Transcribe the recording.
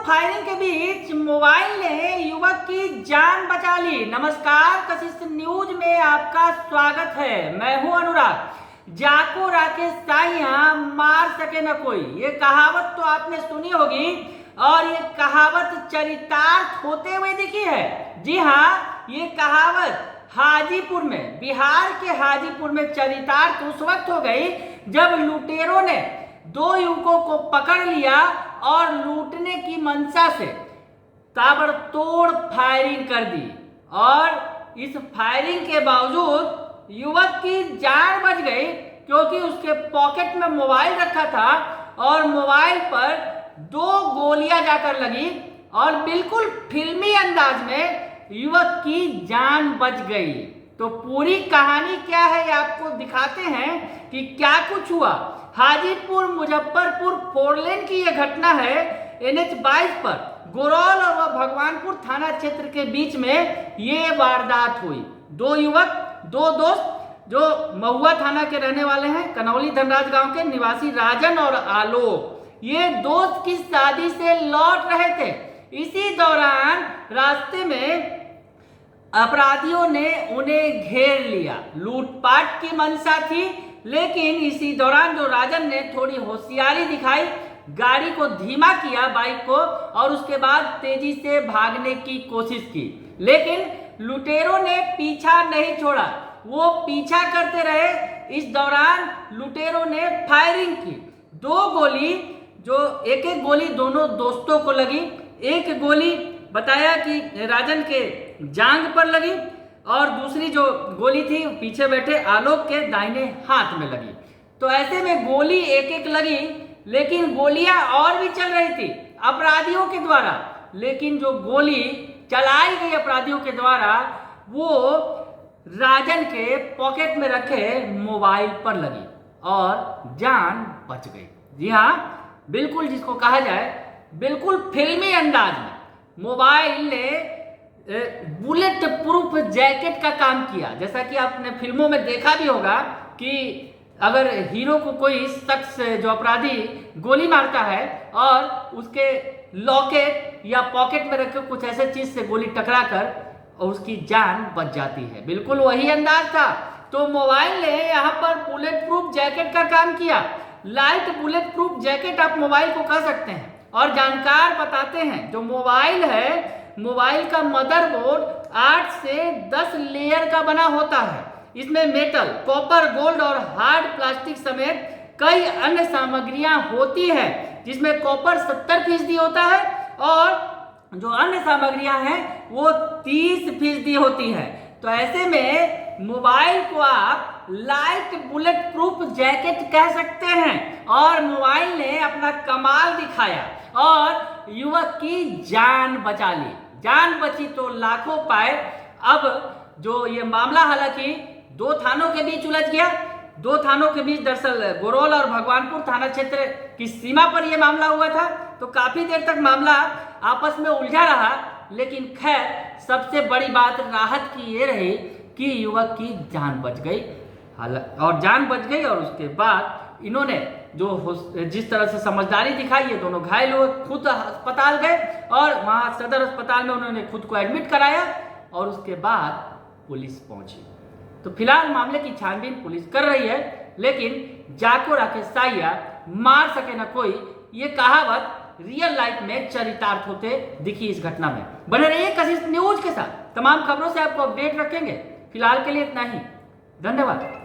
Firing के बीच mobile ने युवक की जान बचा ली। नमस्कार, कशिश न्यूज में आपका स्वागत है। मैं हूं अनुराग। जाको राकेश साइयां मार सके न कोई, ये कहावत तो आपने सुनी होगी और ये कहावत चरितार्थ होते हुए दिखी है। जी हाँ, ये कहावत हाजीपुर में, बिहार के हाजीपुर में चरितार्थ उस वक्त हो गई जब लुटेरों ने दो युवकों को पकड़ लिया और लूटने की मंशा से ताबड़तोड़ फायरिंग कर दी और इस फायरिंग के बावजूद युवक की जान बच गई, क्योंकि उसके पॉकेट में मोबाइल रखा था और मोबाइल पर दो गोलियां जाकर लगी और बिल्कुल फिल्मी अंदाज में युवक की जान बच गई। तो पूरी कहानी क्या है ये आपको दिखाते हैं कि क्या कुछ हुआ। हाजीपुर मुजफ्फरपुर फोरलेन की यह घटना है। NH 22 पर गोरौल और भगवानपुर थाना क्षेत्र के बीच में ये वारदात हुई। दो युवक, दो दोस्त जो महुआ थाना के रहने वाले हैं, कनौली धनराज गांव के निवासी राजन और आलोक, ये दोस्त की शादी से लौट रहे थे। इसी दौरान रास्ते में अपराधियों ने उन्हें घेर लिया। लूटपाट की मंशा थी, लेकिन इसी दौरान जो राजन ने थोड़ी होशियारी दिखाई, गाड़ी को धीमा किया, बाइक को, और उसके बाद तेजी से भागने की कोशिश की, लेकिन लुटेरों ने पीछा नहीं छोड़ा। वो पीछा करते रहे। इस दौरान लुटेरों ने फायरिंग की। दो गोली, जो एक एक गोली दोनों दोस्तों को लगी। एक गोली बताया कि राजन के जांग पर लगी और दूसरी जो गोली थी पीछे बैठे आलोक के दाहिने हाथ में लगी। तो ऐसे में गोली एक एक लगी, लेकिन गोलियां और भी चल रही थी अपराधियों के द्वारा। लेकिन जो गोली चलाई गई अपराधियों के द्वारा वो राजन के पॉकेट में रखे मोबाइल पर लगी और जान बच गई। जी हाँ, बिल्कुल जिसको कहा जाए बिल्कुल फिल्मी अंदाज में मोबाइल ने बुलेट प्रूफ जैकेट का काम किया। जैसा कि आपने फिल्मों में देखा भी होगा कि अगर हीरो को कोई शख्स, जो अपराधी, गोली मारता है और उसके लॉकेट या पॉकेट में रखे कुछ ऐसे चीज से गोली टकरा कर और उसकी जान बच जाती है, बिल्कुल वही अंदाज था। तो मोबाइल ने यहाँ पर बुलेट प्रूफ जैकेट का काम किया। लाइट बुलेट प्रूफ जैकेट आप मोबाइल को कह सकते हैं। और जानकार बताते हैं जो मोबाइल है, मोबाइल का मदरबोर्ड 8 से 10 लेयर का बना होता है। इसमें मेटल, कॉपर, गोल्ड और हार्ड प्लास्टिक समेत कई अन्य सामग्रियां होती है, जिसमें कॉपर 70% होता है और जो अन्य सामग्रियां हैं वो 30% होती है। तो ऐसे में मोबाइल को आप लाइट बुलेट प्रूफ जैकेट कह सकते हैं। और मोबाइल ने अपना कमाल दिखाया और युवक की जान बचा ली। जान बची तो लाखों पाए। अब जो ये मामला हालांकि दो थानों के बीच उलझ गया। दो थानों के बीच दरअसल गोरौल और भगवानपुर थाना क्षेत्र की सीमा पर यह मामला हुआ था। तो काफी देर तक मामला आपस में उलझा रहा, लेकिन खैर सबसे बड़ी बात राहत की ये रही कि युवक की जान बच गई। और जान बच गई और उसके बाद इन्होंने जो जिस तरह से समझदारी दिखाई, ये दोनों घायल हुए, खुद अस्पताल गए और वहां सदर अस्पताल में उन्होंने खुद को एडमिट कराया और उसके बाद पुलिस पहुंची। तो फिलहाल मामले की छानबीन पुलिस कर रही है, लेकिन जाको राकेश साइयां मार सके न कोई, ये कहावत रियल लाइफ में चरितार्थ होते दिखी इस घटना में। बने रहिए कशिश न्यूज के साथ, तमाम खबरों से आपको अपडेट रखेंगे। फिलहाल के लिए इतना ही, धन्यवाद।